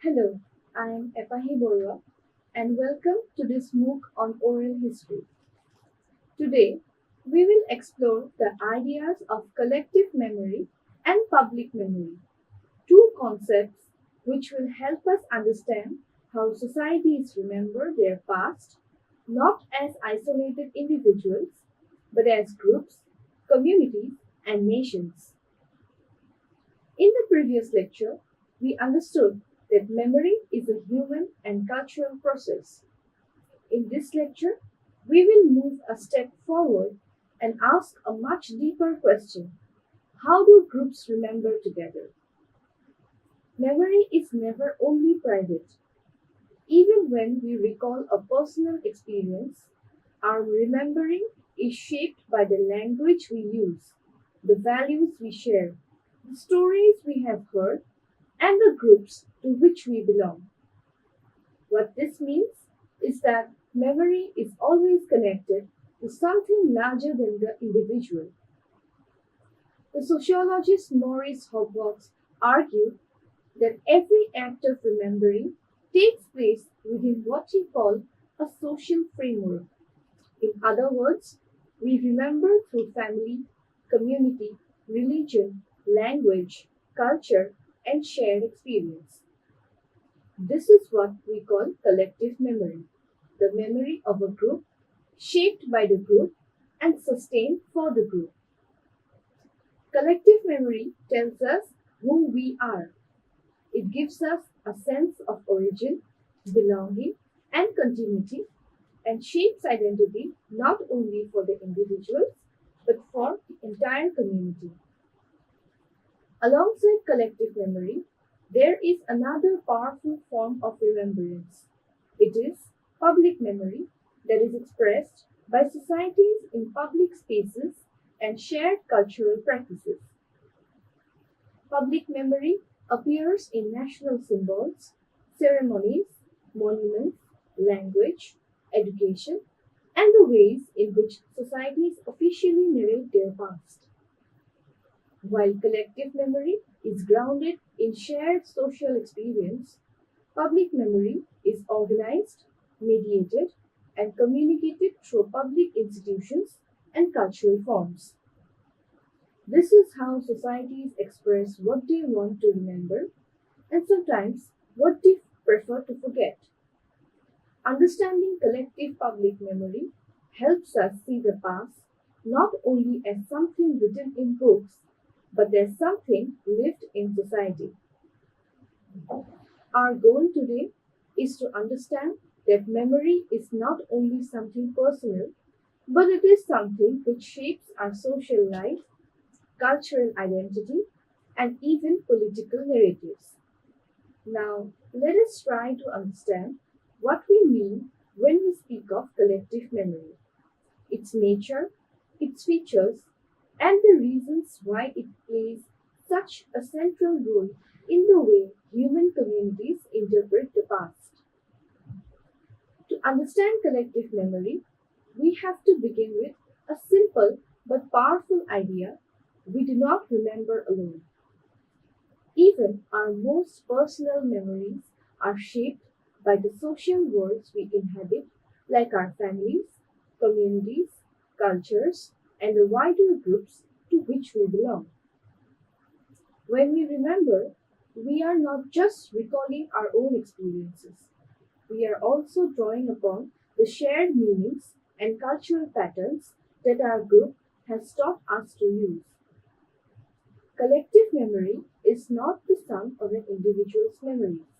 Hello, I am Epahi Borua and welcome to this MOOC on oral history. Today, we will explore the ideas of collective memory and public memory, two concepts which will help us understand how societies remember their past, not as isolated individuals, but as groups, communities, and nations. In the previous lecture, we understood that memory is a human and cultural process. In this lecture, we will move a step forward and ask a much deeper question. How do groups remember together? Memory is never only private. Even when we recall a personal experience, our remembering is shaped by the language we use, the values we share, the stories we have heard, and the groups to which we belong. What this means is that memory is always connected to something larger than the individual. The sociologist Maurice Hobhouse argued that every act of remembering takes place within what he called a social framework. In other words, we remember through family, community, religion, language, culture, and shared experience. This is what we call collective memory, the memory of a group shaped by the group and sustained for the group. Collective memory tells us who we are. It gives us a sense of origin, belonging, and continuity, and shapes identity not only for the individuals but for the entire community. Alongside collective memory, there is another powerful form of remembrance. It is public memory that is expressed by societies in public spaces and shared cultural practices. Public memory appears in national symbols, ceremonies, monuments, language, education, and the ways in which societies officially narrate their past. While collective memory is grounded in shared social experience, public memory is organized, mediated, and communicated through public institutions and cultural forms. This is how societies express what they want to remember and sometimes what they prefer to forget. Understanding collective public memory helps us see the past not only as something written in books, but as something lived in society. Our goal today is to understand that memory is not only something personal, but it is something which shapes our social life, cultural identity, and even political narratives. Now, let us try to understand what we mean when we speak of collective memory, its nature, its features, and the reasons why it plays such a central role in the way human communities interpret the past. To understand collective memory, we have to begin with a simple but powerful idea: we do not remember alone. Even our most personal memories are shaped by the social worlds we inhabit, like our families, communities, cultures, and the wider groups to which we belong. When we remember, we are not just recalling our own experiences, we are also drawing upon the shared meanings and cultural patterns that our group has taught us to use. Collective memory is not the sum of an individual's memories.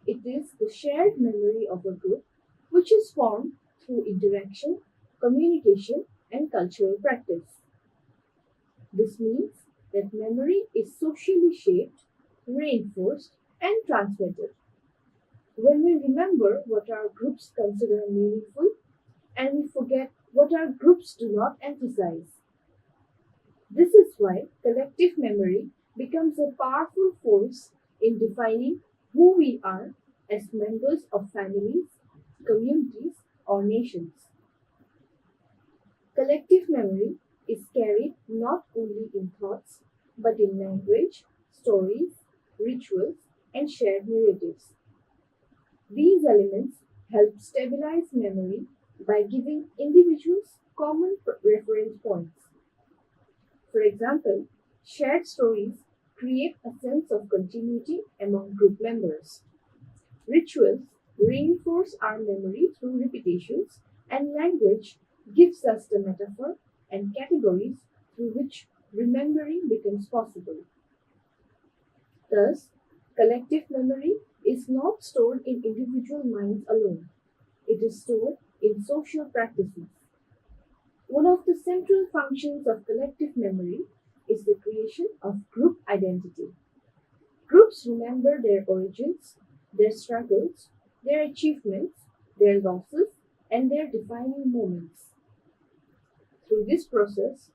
It is the shared memory of a group which is formed through interaction, communication, and cultural practice. This means that memory is socially shaped, reinforced, and transmitted. When we remember what our groups consider meaningful and we forget what our groups do not emphasize. This is why collective memory becomes a powerful force in defining who we are as members of families, communities, or nations. Collective memory is carried not only in thoughts but in language, stories, rituals, and and shared narratives. These elements help stabilize memory by giving individuals common reference points. For example, shared stories create a sense of continuity among group members. Rituals reinforce our memory through repetitions, and language gives us the metaphor and categories through which remembering becomes possible. Thus, collective memory is not stored in individual minds alone. It is stored in social practices. One of the central functions of collective memory is the creation of group identity. Groups remember their origins, their struggles, their achievements, their losses, and their defining moments. Through this process,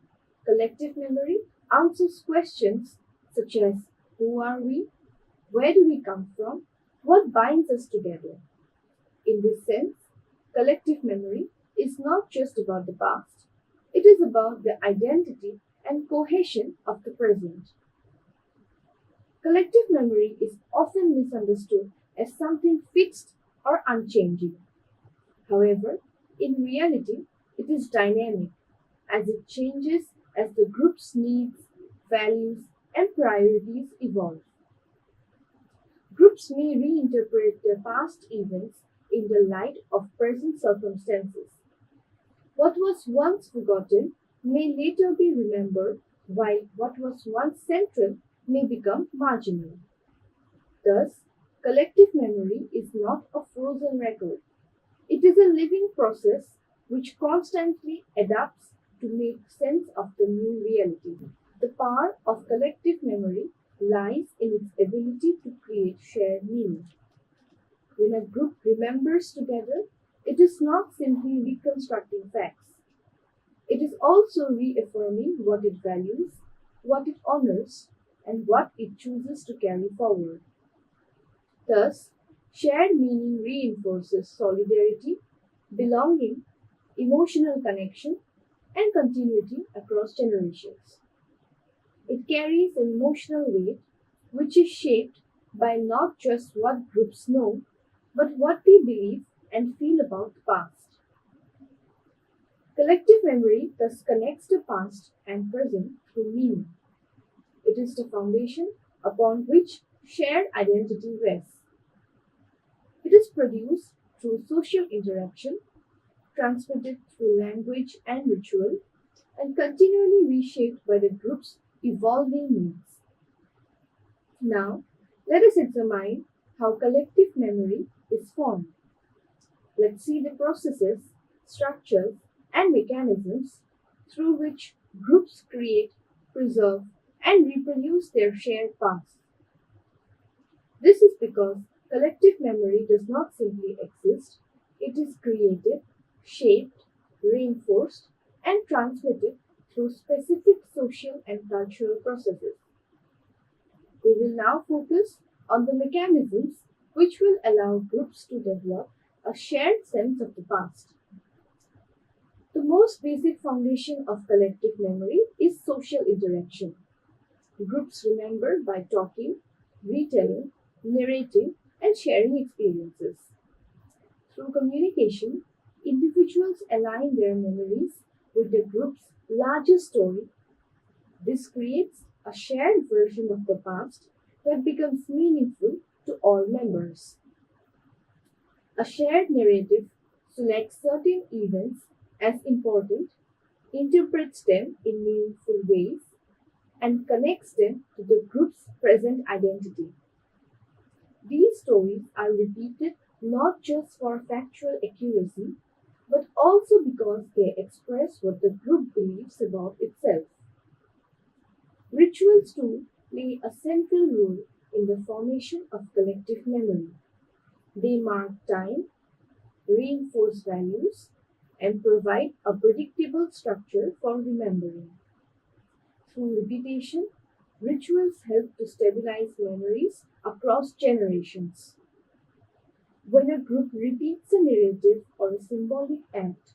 collective memory answers questions such as who are we, where do we come from, what binds us together. In this sense, collective memory is not just about the past, it is about the identity and cohesion of the present. Collective memory is often misunderstood as something fixed or unchanging. However, in reality, it is dynamic as it changes as the group's needs, values, and priorities evolve. Groups may reinterpret their past events in the light of present circumstances. What was once forgotten may later be remembered, while what was once central may become marginal. Thus, collective memory is not a frozen record. It is a living process which constantly adapts to make sense of the new reality. The power of collective memory lies in its ability to create shared meaning. When a group remembers together, it is not simply reconstructing facts. It is also reaffirming what it values, what it honors, and what it chooses to carry forward. Thus, shared meaning reinforces solidarity, belonging, emotional connection, and continuity across generations. It carries an emotional weight which is shaped by not just what groups know, but what they believe and feel about the past. Collective memory thus connects the past and present through meaning. It is the foundation upon which shared identity rests. It is produced through social interaction, transmitted through language and ritual, and continually reshaped by the group's evolving needs. Now, let us examine how collective memory is formed. Let's see the processes, structures, and mechanisms through which groups create, preserve, and reproduce their shared past. This is because collective memory does not simply exist, it is created, shaped, reinforced, and transmitted through specific social and cultural processes. We will now focus on the mechanisms which will allow groups to develop a shared sense of the past. The most basic foundation of collective memory is social interaction. Groups remember by talking, retelling, narrating, and sharing experiences. Through communication, individuals align their memories with the group's larger story. This creates a shared version of the past that becomes meaningful to all members. A shared narrative selects certain events as important, interprets them in meaningful ways, and connects them to the group's present identity. These stories are repeated not just for factual accuracy, but also because they express what the group believes about itself. Rituals too play a central role in the formation of collective memory. They mark time, reinforce values, and provide a predictable structure for remembering. Through repetition, rituals help to stabilize memories across generations. When a group repeats a narrative or a symbolic act,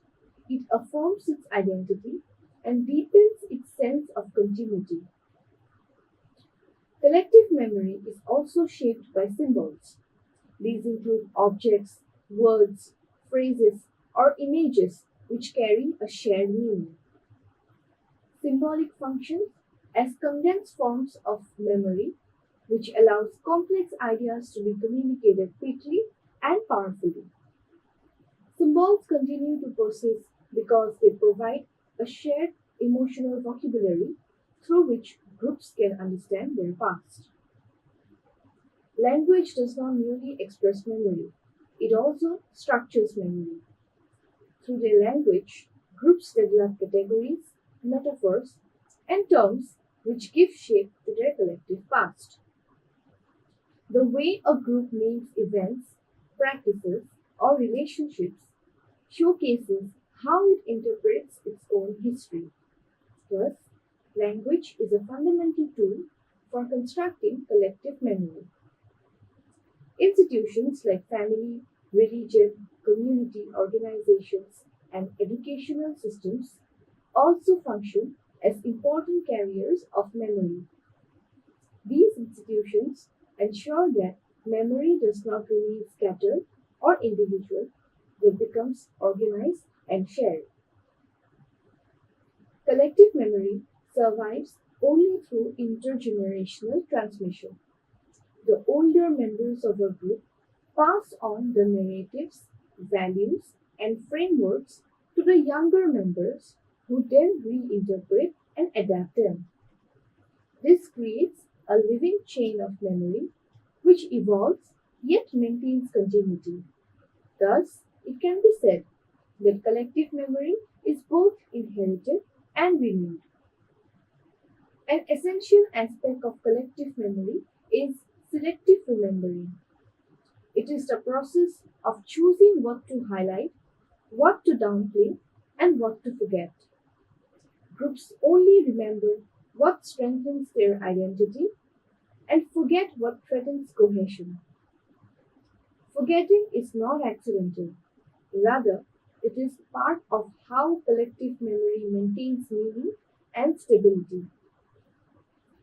it affirms its identity and deepens its sense of continuity. Collective memory is also shaped by symbols. These include objects, words, phrases, or images which carry a shared meaning. Symbolic functions as condensed forms of memory, which allows complex ideas to be communicated quickly and powerfully. Symbols continue to persist because they provide a shared emotional vocabulary through which groups can understand their past. Language does not merely express memory, it also structures memory. Through their language, groups develop categories, metaphors, and terms which give shape to their collective past. The way a group names events, practices, or relationships showcases how it interprets its own history. Thus, language is a fundamental tool for constructing collective memory. Institutions like family, religion, community organizations, and educational systems also function as important carriers of memory. These institutions ensure that memory does not remain scattered or individual, but becomes organized and shared. Collective memory survives only through intergenerational transmission. The older members of a group pass on the narratives, values, and frameworks to the younger members who then reinterpret and adapt them. This creates a living chain of memory which evolves yet maintains continuity. Thus, it can be said that collective memory is both inherited and renewed. An essential aspect of collective memory is selective remembering. It is the process of choosing what to highlight, what to downplay, and what to forget. Groups only remember what strengthens their identity and forget what threatens cohesion. Forgetting is not accidental, rather, it is part of how collective memory maintains meaning and stability.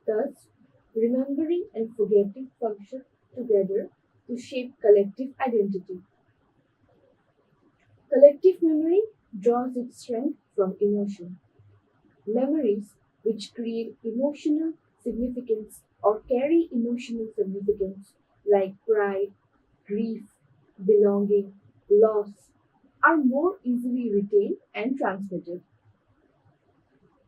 Thus, remembering and forgetting function together to shape collective identity. Collective memory draws its strength from emotion. Memories which create emotional significance or carry emotional significance, like pride, grief, belonging, loss, are more easily retained and transmitted.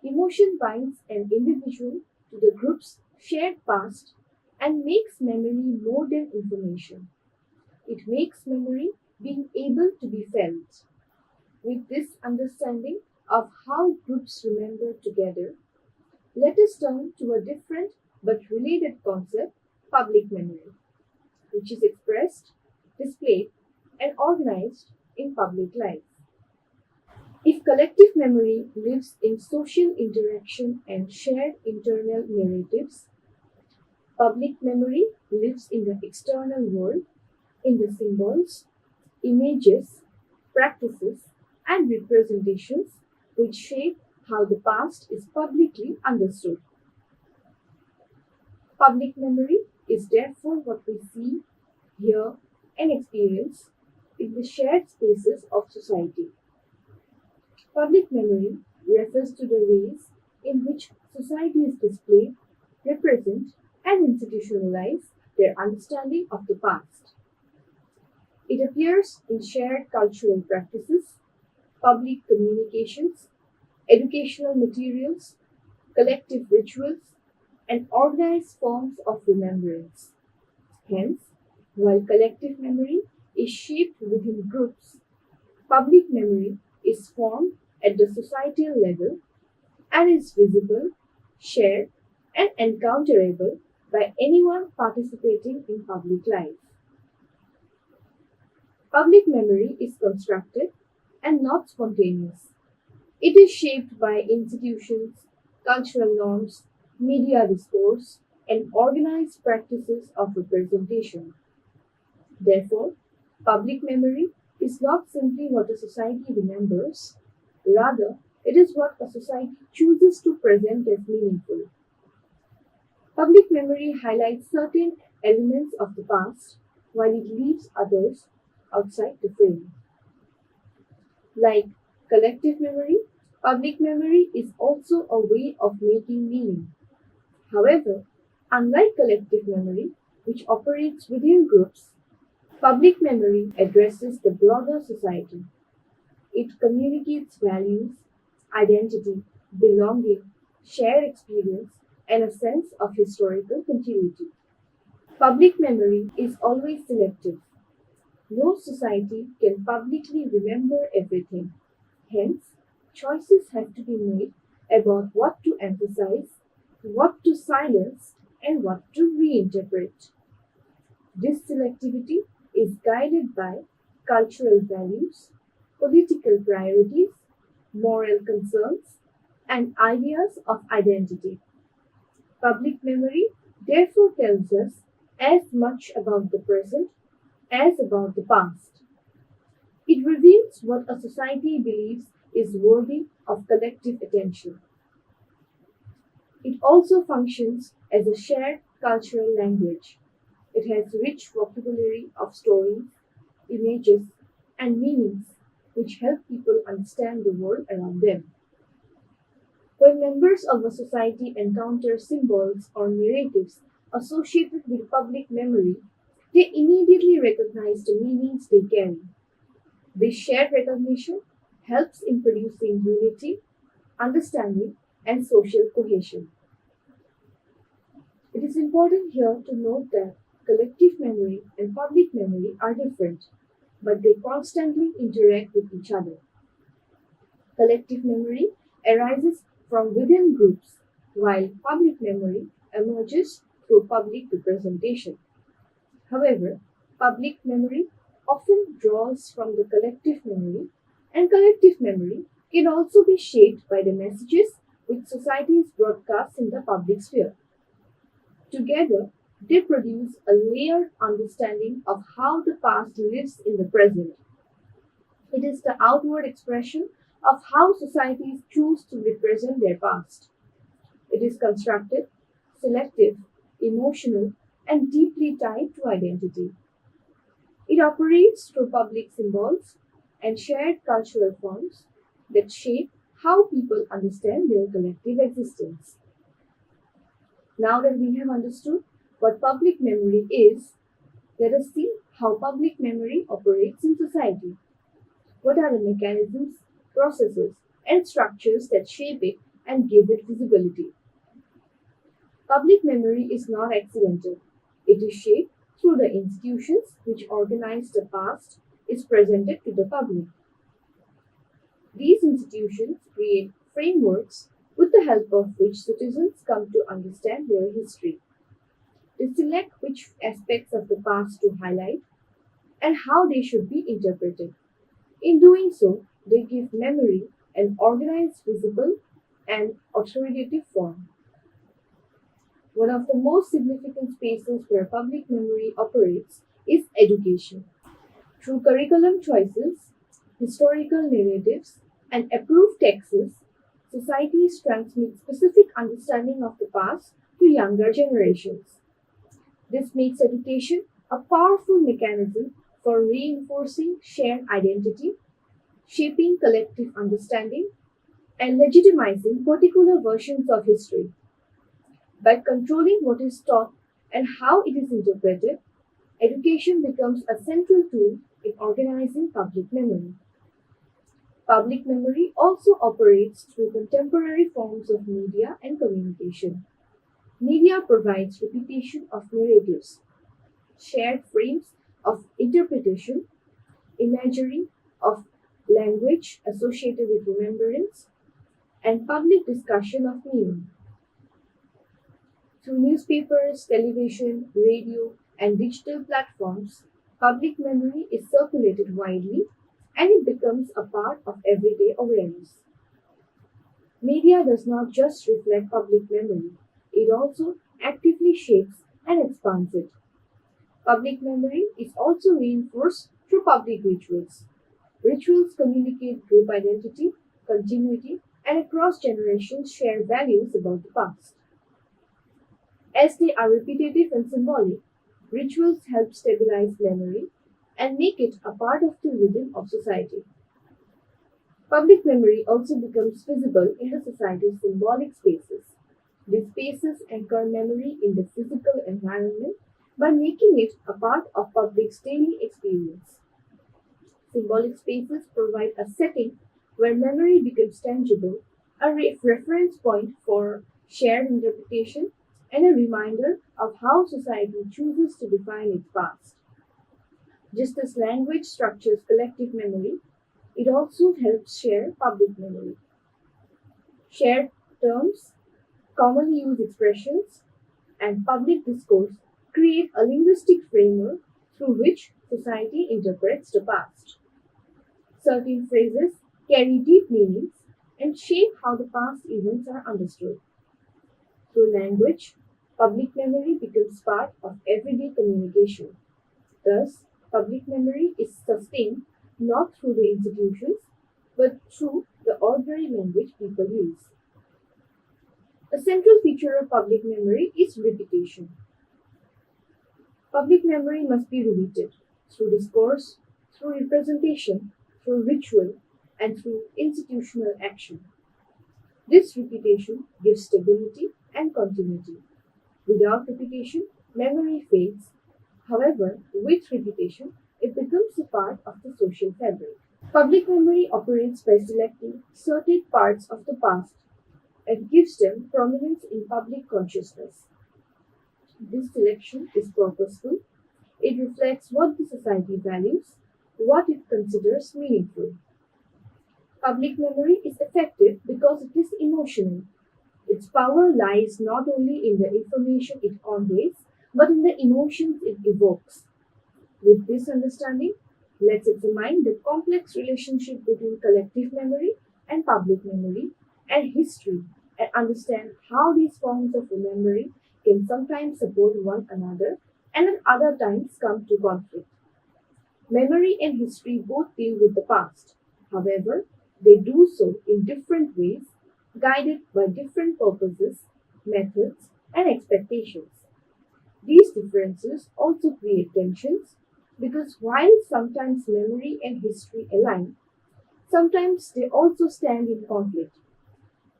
Emotion binds an individual to the group's shared past and makes memory more than information. It makes memory being able to be felt. With this understanding of how groups remember together, let us turn to a different but related concept, public memory, which is expressed, displayed, and organized in public life. If collective memory lives in social interaction and shared internal narratives, public memory lives in the external world, in the symbols, images, practices, and representations which shape how the past is publicly understood. Public memory is therefore what we see, hear, and experience in the shared spaces of society. Public memory refers to the ways in which societies display, represent, and institutionalize their understanding of the past. It appears in shared cultural practices, public communications, educational materials, collective rituals, and organized forms of remembrance. Hence, while collective memory is shaped within groups, public memory is formed at the societal level and is visible, shared, and encounterable by anyone participating in public life. Public memory is constructed and not spontaneous. It is shaped by institutions, cultural norms, media discourse, and organized practices of representation. Therefore, public memory is not simply what a society remembers, rather, it is what a society chooses to present as meaningful. Public memory highlights certain elements of the past while it leaves others outside the frame. Like collective memory, public memory is also a way of making meaning. However, unlike collective memory, which operates within groups, public memory addresses the broader society. It communicates values, identity, belonging, shared experience, and a sense of historical continuity. Public memory is always selective. No society can publicly remember everything. Hence, choices have to be made about what to emphasize, what to silence, and what to reinterpret. This selectivity is guided by cultural values, political priorities, moral concerns, and ideas of identity. Public memory therefore tells us as much about the present as about the past. It reveals what a society believes is worthy of collective attention. It also functions as a shared cultural language. It has rich vocabulary of stories, images, and meanings which help people understand the world around them. When members of a society encounter symbols or narratives associated with public memory, they immediately recognize the meanings they carry. This shared recognition helps in producing unity, understanding, and social cohesion. It is important here to note that collective memory and public memory are different, but they constantly interact with each other. Collective memory arises from within groups, while public memory emerges through public representation. However, public memory often draws from the collective memory, and collective memory can also be shaped by the messages which societies broadcast in the public sphere. Together, they produce a layered understanding of how the past lives in the present. It is the outward expression of how societies choose to represent their past. It is constructed, selective, emotional, and deeply tied to identity. It operates through public symbols and shared cultural forms that shape how people understand their collective existence. Now that we have understood what public memory is, let us see how public memory operates in society. What are the mechanisms, processes, and structures that shape it and give it visibility? Public memory is not accidental. It is shaped through the institutions which organize the past is presented to the public. These institutions create frameworks with the help of which citizens come to understand their history. They select which aspects of the past to highlight and how they should be interpreted. In doing so, they give memory an organized, visible, and authoritative form. One of the most significant spaces where public memory operates is education. Through curriculum choices, historical narratives, and approved texts, societies transmit specific understanding of the past to younger generations. This makes education a powerful mechanism for reinforcing shared identity, shaping collective understanding, and legitimizing particular versions of history. By controlling what is taught and how it is interpreted, education becomes a central tool in organizing public memory. Public memory also operates through contemporary forms of media and communication. Media provides repetition of narratives, shared frames of interpretation, imagery of language associated with remembrance, and public discussion of meaning. Through newspapers, television, radio, and digital platforms, public memory is circulated widely and it becomes a part of everyday awareness. Media does not just reflect public memory, it also actively shapes and expands it. Public memory is also reinforced through public rituals. Rituals communicate group identity, continuity, and across generations share values about the past. As they are repetitive and symbolic, rituals help stabilize memory and make it a part of the rhythm of society. Public memory also becomes visible in the society's symbolic spaces. These spaces anchor memory in the physical environment by making it a part of public's daily experience. Symbolic spaces provide a setting where memory becomes tangible, a reference point for shared interpretation, and a reminder of how society chooses to define its past. Just as language structures collective memory, it also helps share public memory. Shared terms, commonly used expressions, and public discourse create a linguistic framework through which society interprets the past. Certain phrases carry deep meanings and shape how the past events are understood. Through language, public memory becomes part of everyday communication. Thus, public memory is sustained not through the institutions but through the ordinary language people use. A central feature of public memory is repetition. Public memory must be repeated through discourse, through representation, through ritual, and through institutional action. This repetition gives stability and continuity. Without repetition, memory fades. However, with repetition, it becomes a part of the social fabric. Public memory operates by selecting certain parts of the past and gives them prominence in public consciousness. This selection is purposeful. It reflects what the society values, what it considers meaningful. Public memory is effective because it is emotional. Its power lies not only in the information it conveys, but in the emotions it evokes. With this understanding, let's examine the complex relationship between collective memory and public memory and history and understand how these forms of memory can sometimes support one another and at other times come to conflict. Memory and history both deal with the past. However, they do so in different ways, guided by different purposes, methods, and expectations. These differences also create tensions because while sometimes memory and history align, sometimes they also stand in conflict.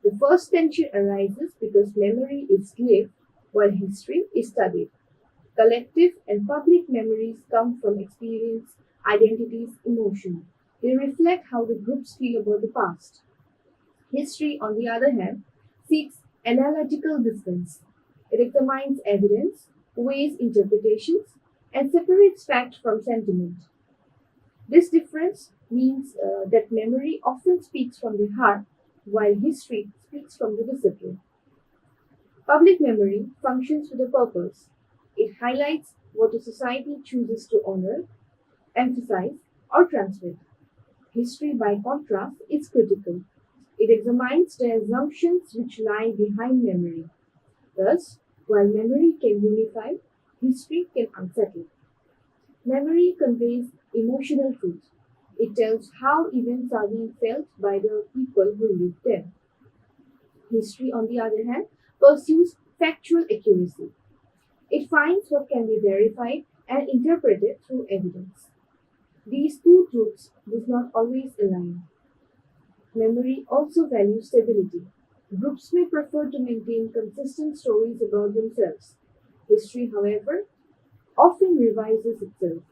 The first tension arises because memory is lived while history is studied. Collective and public memories come from experience, identities, emotion. They reflect how the groups feel about the past. History, on the other hand, seeks analytical distance. It examines evidence, weighs interpretations, and separates fact from sentiment. This difference means that memory often speaks from the heart, while history speaks from the discipline. Public memory functions with a purpose. It highlights what a society chooses to honor, emphasize, or transmit. History, by contrast, is critical. It examines the assumptions which lie behind memory. Thus, while memory can unify, history can unsettle. Memory conveys emotional truth. It tells how events are being felt by the people who lived them. History, on the other hand, pursues factual accuracy. It finds what can be verified and interpreted through evidence. These two truths do not always align. Memory also values stability. Groups may prefer to maintain consistent stories about themselves. History, however, often revises itself.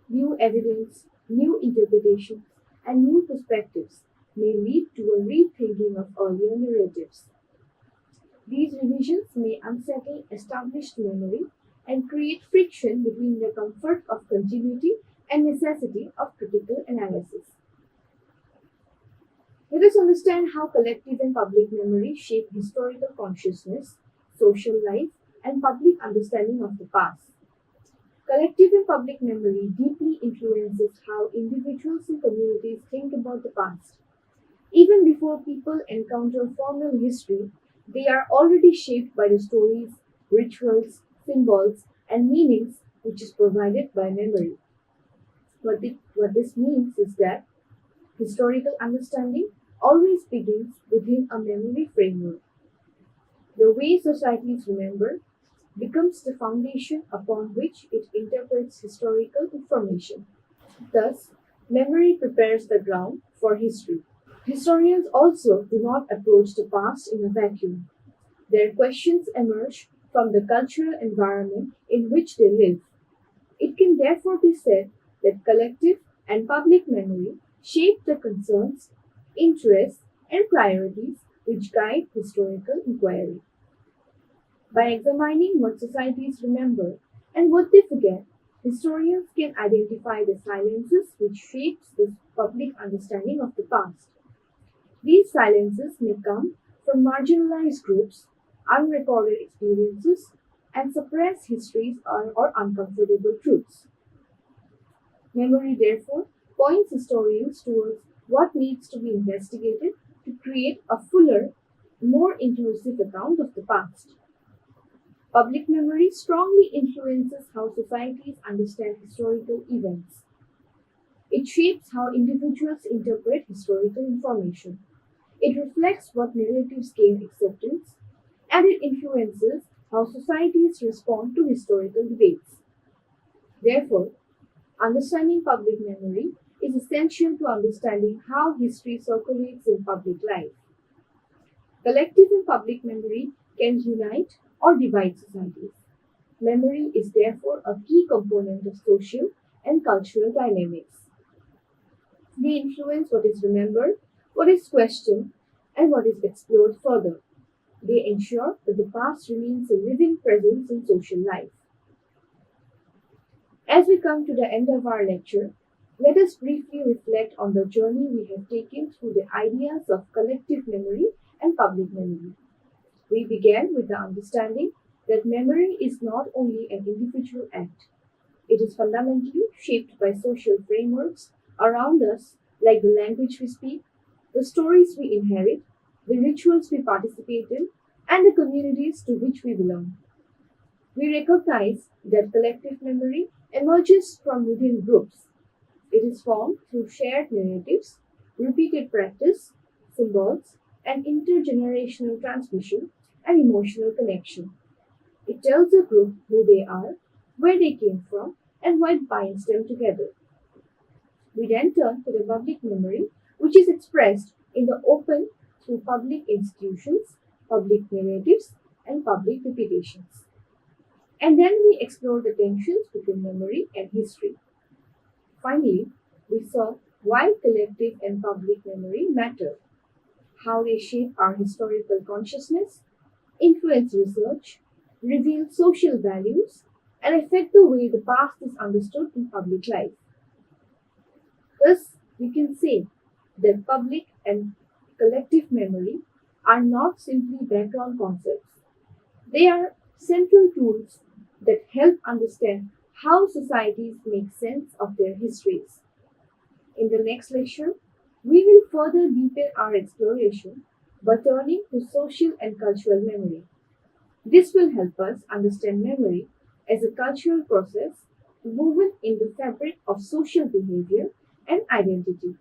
New evidence, new interpretations, and new perspectives may lead to a rethinking of earlier narratives. These revisions may unsettle established memory and create friction between the comfort of continuity and necessity of critical analysis. Let us understand how collective and public memory shape historical consciousness, social life, and public understanding of the past. Collective and public memory deeply influences how individuals and communities think about the past. Even before people encounter formal history, they are already shaped by the stories, rituals, symbols, and meanings which is provided by memory. What this means is that historical understanding always begins within a memory framework. The way societies remember, becomes the foundation upon which it interprets historical information. Thus, memory prepares the ground for history. Historians also do not approach the past in a vacuum. Their questions emerge from the cultural environment in which they live. It can therefore be said that collective and public memory shape the concerns, interests, and priorities which guide historical inquiry. By examining what societies remember and what they forget, historians can identify the silences which shapes this public understanding of the past. These silences may come from marginalized groups, unrecorded experiences, and suppressed histories or uncomfortable truths. Memory, therefore, points historians towards what needs to be investigated to create a fuller, more inclusive account of the past. Public memory strongly influences how societies understand historical events. It shapes how individuals interpret historical information. It reflects what narratives gain acceptance, and it influences how societies respond to historical debates. Therefore, understanding public memory is essential to understanding how history circulates in public life. Collective and public memory can unite or divide societies. Memory is therefore a key component of social and cultural dynamics. They influence what is remembered, what is questioned, and what is explored further. They ensure that the past remains a living presence in social life. As we come to the end of our lecture, let us briefly reflect on the journey we have taken through the ideas of collective memory and public memory. We began with the understanding that memory is not only an individual act, it is fundamentally shaped by social frameworks around us, like the language we speak, the stories we inherit, the rituals we participate in, and the communities to which we belong. We recognize that collective memory emerges from within groups. It is formed through shared narratives, repeated practice, symbols, and intergenerational transmission and emotional connection. It tells a group who they are, where they came from, and what binds them together. We then turn to the public memory, which is expressed in the open through public institutions, public narratives, and public repetitions. And then we explore the tensions between memory and history. Finally, we saw why collective and public memory matter, how they shape our historical consciousness, influence research, reveal social values, and affect the way the past is understood in public life. Thus, we can say that public and collective memory are not simply background concepts. They are central tools that help understand how societies make sense of their histories. In the next lecture, we will further deepen our exploration by turning to social and cultural memory. This will help us understand memory as a cultural process woven in the fabric of social behavior and identity.